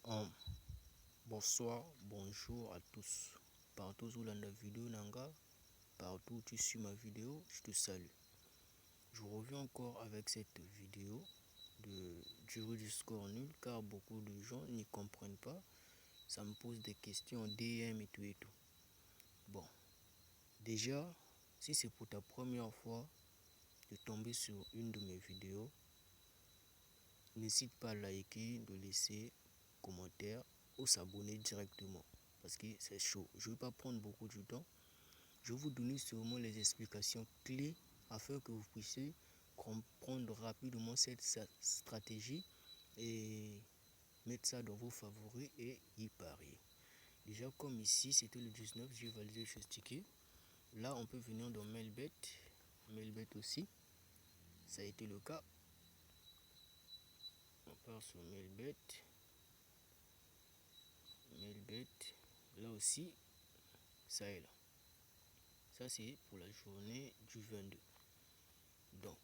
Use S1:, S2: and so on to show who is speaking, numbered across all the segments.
S1: Um, Bonsoir, bonjour à tous. Partout où la vidéo nanga, partout où tu suis ma vidéo, je te salue. Je reviens encore avec cette vidéo de jury du score nul car beaucoup de gens n'y comprennent pas. Ça me pose des questions DM et tout et tout. Bon, déjà, si c'est pour ta première fois de tomber sur une de mes vidéos, n'hésite pas à liker, de laisser commentaire ou s'abonner directement parce que c'est chaud. Je ne vais pas prendre beaucoup de temps. Je vais vous donner seulement les explications clés afin que vous puissiez comprendre rapidement cette stratégie et mettre ça dans vos favoris et y parier. Déjà comme ici c'était le 19, j'ai validé ce ticket. Là on peut venir dans Mailbet aussi, ça a été le cas. On part sur Mailbet, là aussi ça est là. Ça c'est pour la journée du 22. Donc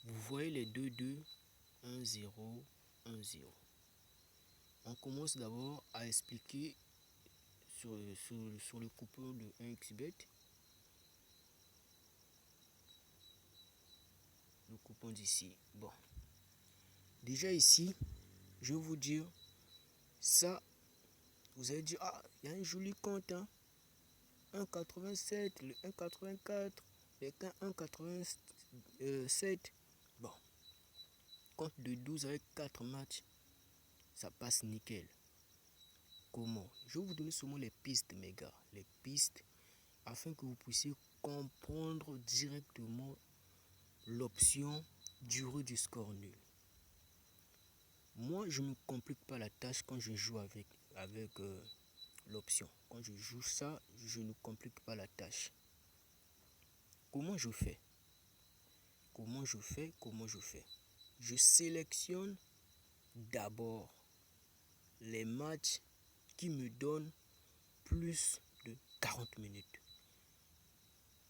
S1: vous voyez les 2-2, 1-0, 1-0. On commence d'abord à expliquer sur le coupon de 1xBet. Le coupon d'ici. Bon. Déjà ici, je vais vous dire, ça, vous allez dire, ah, il y a un joli compte, hein. 1,87, le 1,84, le 1,87. Bon. Compte de 12 avec 4 matchs, ça passe nickel. Comment? Je vais vous donner seulement les pistes, mes gars. Les pistes, afin que vous puissiez comprendre directement l'option durée du score nul. Moi, je ne me complique pas la tâche quand je joue avec l'option. Quand je joue ça, je ne complique pas la tâche. Comment je fais? Je sélectionne d'abord les matchs qui me donnent plus de 40 minutes.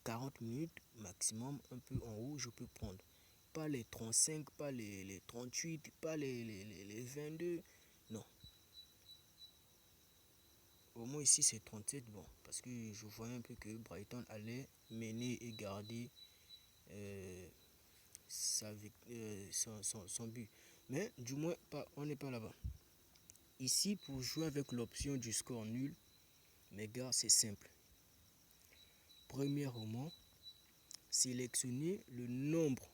S1: 40 minutes maximum, un peu en haut, je peux prendre. Pas les 35, pas les 38, pas les 22. Non. Au moins ici c'est 37. Bon, parce que je voyais un peu que Brighton allait mener et garder son but. Mais du moins, on n'est pas là-bas. Ici, pour jouer avec l'option du score nul, mes gars, c'est simple. Premièrement, sélectionnez le nombre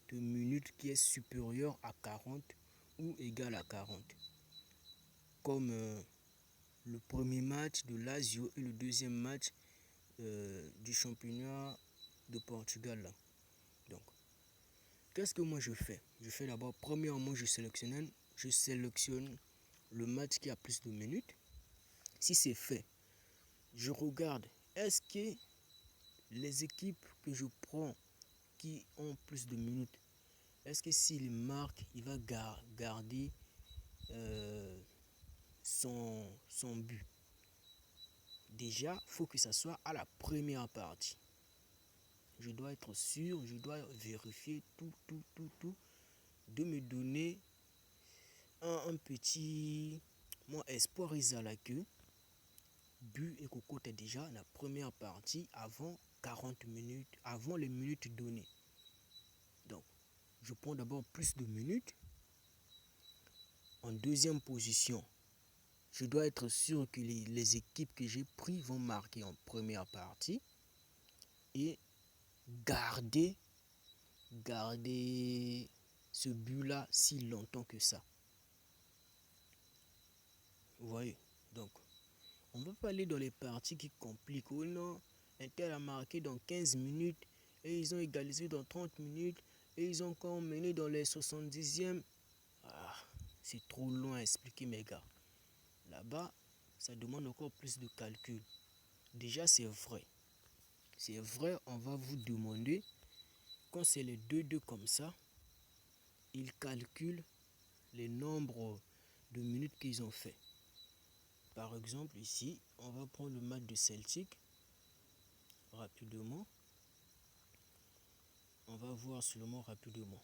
S1: de minutes qui est supérieur à 40 ou égal à 40. Comme le premier match de Lazio et le deuxième match du championnat de Portugal. Là. Donc, qu'est-ce que moi je fais? Je fais d'abord, premièrement, je sélectionne le match qui a plus de minutes. Si c'est fait, je regarde, est-ce que les équipes que je prends qui ont plus de minutes, est-ce que s'il marque, il va garder son but? Déjà, il faut que ça soit à la première partie. Je dois être sûr, je dois vérifier tout, de me donner un petit espoir Isala que but et cocotte est déjà la première partie avant 40 minutes, avant les minutes données. Donc, je prends d'abord plus de minutes. En deuxième position, je dois être sûr que les équipes que j'ai pris vont marquer en première partie et garder ce but-là si longtemps que ça. Vous voyez? Donc, on ne va pas aller dans les parties qui compliquent. Oh non, Inter a marqué dans 15 minutes et ils ont égalisé dans 30 minutes et ils ont encore mené dans les 70e. Ah, c'est trop long à expliquer, mes gars. Là-bas, ça demande encore plus de calcul. Déjà, c'est vrai. C'est vrai, on va vous demander, quand c'est les 2-2 comme ça, ils calculent les nombres de minutes qu'ils ont fait. Par exemple, ici, on va prendre le match de Celtic. Rapidement. On va voir seulement rapidement.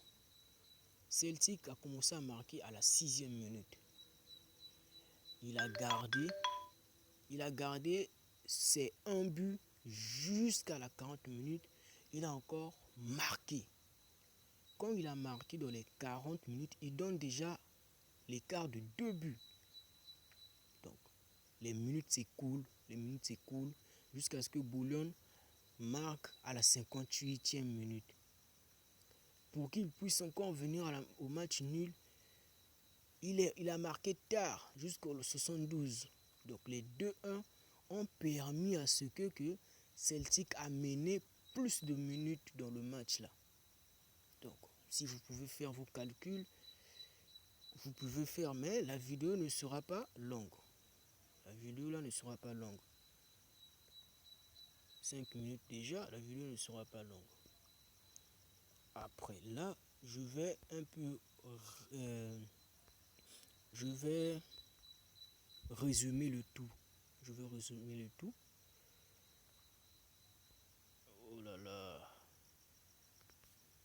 S1: Celtic a commencé à marquer à la 6e minute. il a gardé ses un but jusqu'à la 40 minutes. Il a encore marqué. Quand il a marqué dans les 40 minutes, il donne déjà l'écart de 2 buts. Donc, les minutes s'écoulent, jusqu'à ce que Boulogne marque à la 58e minute. Pour qu'il puisse encore venir au match nul, il a marqué tard, jusqu'au 72. Donc, les 2-1 ont permis à ce que Celtic a mené plus de minutes dans le match là. Donc, si vous pouvez faire vos calculs, vous pouvez faire, mais la vidéo ne sera pas longue. La vidéo là ne sera pas longue. 5 minutes déjà, la vidéo ne sera pas longue. Après là, je vais un peu je vais résumer le tout. Oh là là.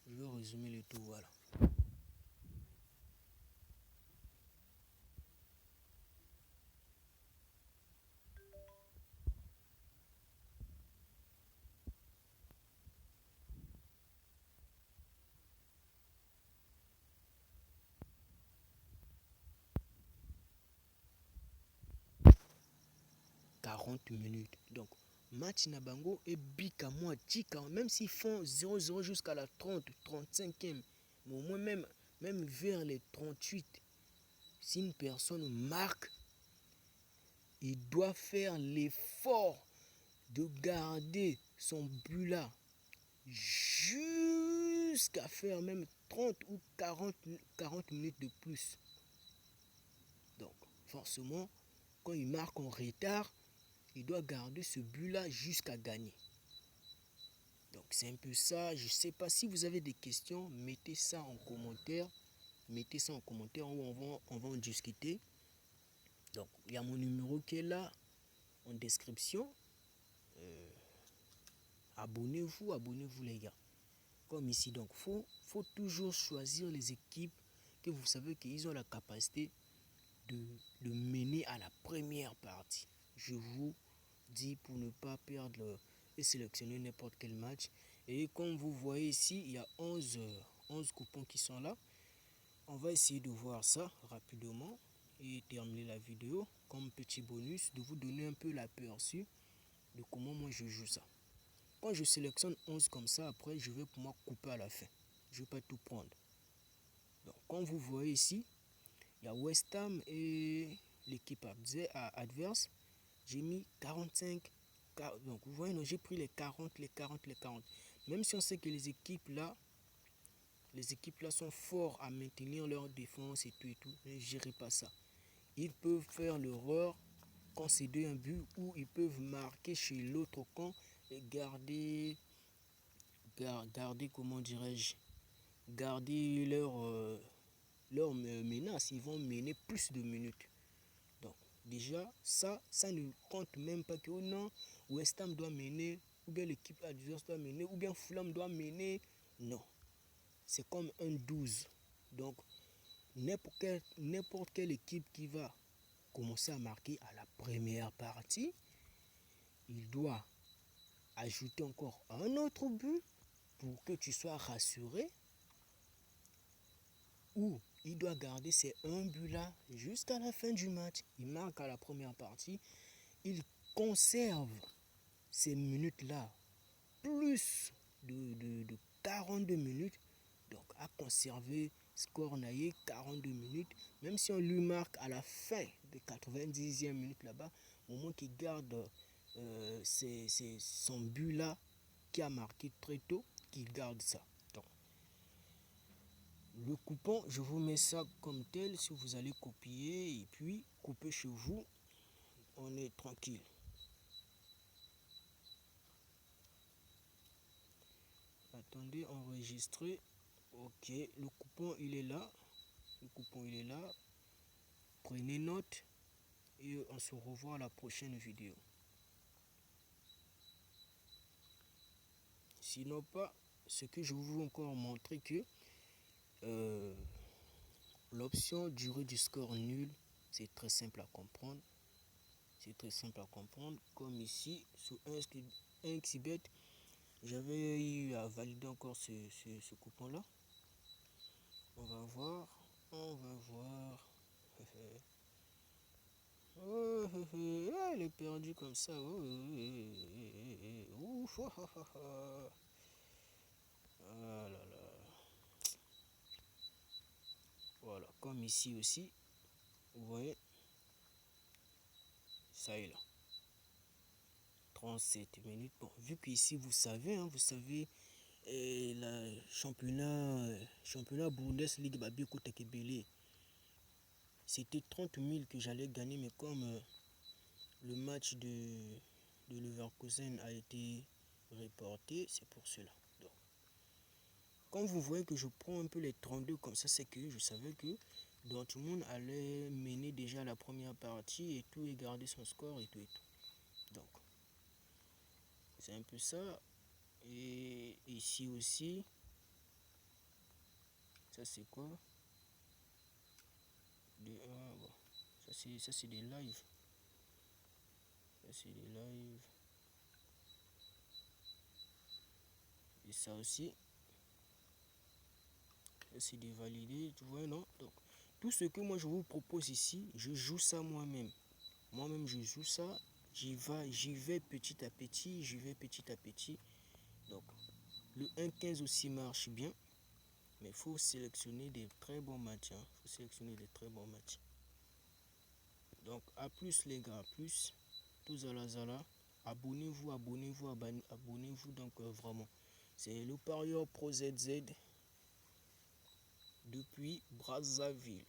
S1: Je vais résumer le tout, voilà. 40 minutes. Donc, match Nabango et Bika moi même s'ils font 0-0 jusqu'à la 35e, mais au moins même vers les 38, si une personne marque, il doit faire l'effort de garder son but là jusqu'à faire même 30 ou 40 minutes de plus. Donc, forcément, quand il marque en retard, il doit garder ce but-là jusqu'à gagner. Donc, c'est un peu ça. Je ne sais pas si vous avez des questions, mettez ça en commentaire. On va en discuter. Donc, il y a mon numéro qui est là, en description. Abonnez-vous les gars. Comme ici, donc, faut toujours choisir les équipes que vous savez qu'ils ont la capacité de mener à la première partie. Je vous dis pour ne pas perdre et sélectionner n'importe quel match. Et comme vous voyez ici, il y a 11 coupons qui sont là. On va essayer de voir ça rapidement et terminer la vidéo comme petit bonus, de vous donner un peu l'aperçu de comment moi je joue ça. Quand je sélectionne 11 comme ça, après je vais pour moi couper à la fin. Je ne vais pas tout prendre. Donc, comme vous voyez ici, il y a West Ham et l'équipe adverse. J'ai mis 45. Donc, vous voyez, j'ai pris les 40. Même si on sait que les équipes là sont forts à maintenir leur défense et tout, mais je n'irai pas ça. Ils peuvent faire l'erreur, concéder un but, ou ils peuvent marquer chez l'autre camp et garder comment dirais-je, garder leur menace. Ils vont mener plus de minutes. Donc, déjà, ça ne compte même pas que, oh non, West Ham doit mener, ou bien l'équipe adverse doit mener, ou bien Fulham doit mener. Non. C'est comme un 12. Donc, n'importe quelle équipe qui va commencer à marquer à la première partie, il doit ajouter encore un autre but pour que tu sois rassuré, ou il doit garder ces un but là jusqu'à la fin du match. Il marque à la première partie, il conserve ces minutes là plus de 42 minutes, donc à conserver score naïe 42 minutes, même si on lui marque à la fin de 90e minute là-bas, au moins qu'il garde son but là qui a marqué très tôt, qu'il garde ça. Donc, le coupon, je vous mets ça comme tel, si vous allez copier et puis couper chez vous, on est tranquille. Attendez, enregistrer. Ok, le coupon il est là. Prenez note et on se revoit à la prochaine vidéo. Sinon pas, ce que je vous encore montrer que l'option durée du score nul, C'est très simple à comprendre. C'est très simple à comprendre. Comme ici, sur un Xbet, j'avais eu à valider encore ce coupon-là. On va voir. On va voir. Oh, elle est perdue comme ça. Oh, ouf, oh, oh, oh, oh. Ah là là. Voilà, comme ici aussi, vous voyez, ça est là. 37 minutes. Bon, vu qu'ici, vous savez, hein, la championnat Bundesliga Babi Kotekebele, c'était 30 000 que j'allais gagner, mais comme le match de Leverkusen a été reporté, c'est pour cela. Donc, quand vous voyez que je prends un peu les 32 comme ça, c'est que je savais que Dortmund allait mener déjà la première partie et tout, et garder son score et tout et tout. Donc, c'est un peu ça. Et ici aussi, ça c'est quoi? Bon. Ça c'est des lives. Ça c'est des lives. Et ça aussi, ça c'est des validés, tu vois, non? Donc, tout ce que moi je vous propose ici, je joue ça moi-même. Moi-même je joue ça, j'y vais petit à petit, Donc, le 1-15 aussi marche bien, mais il faut sélectionner des très bons matchs. Donc, à plus les gars, à plus. Tous à la Zala. Abonnez-vous. Donc, vraiment. C'est le parieur Pro ZZ depuis Brazzaville.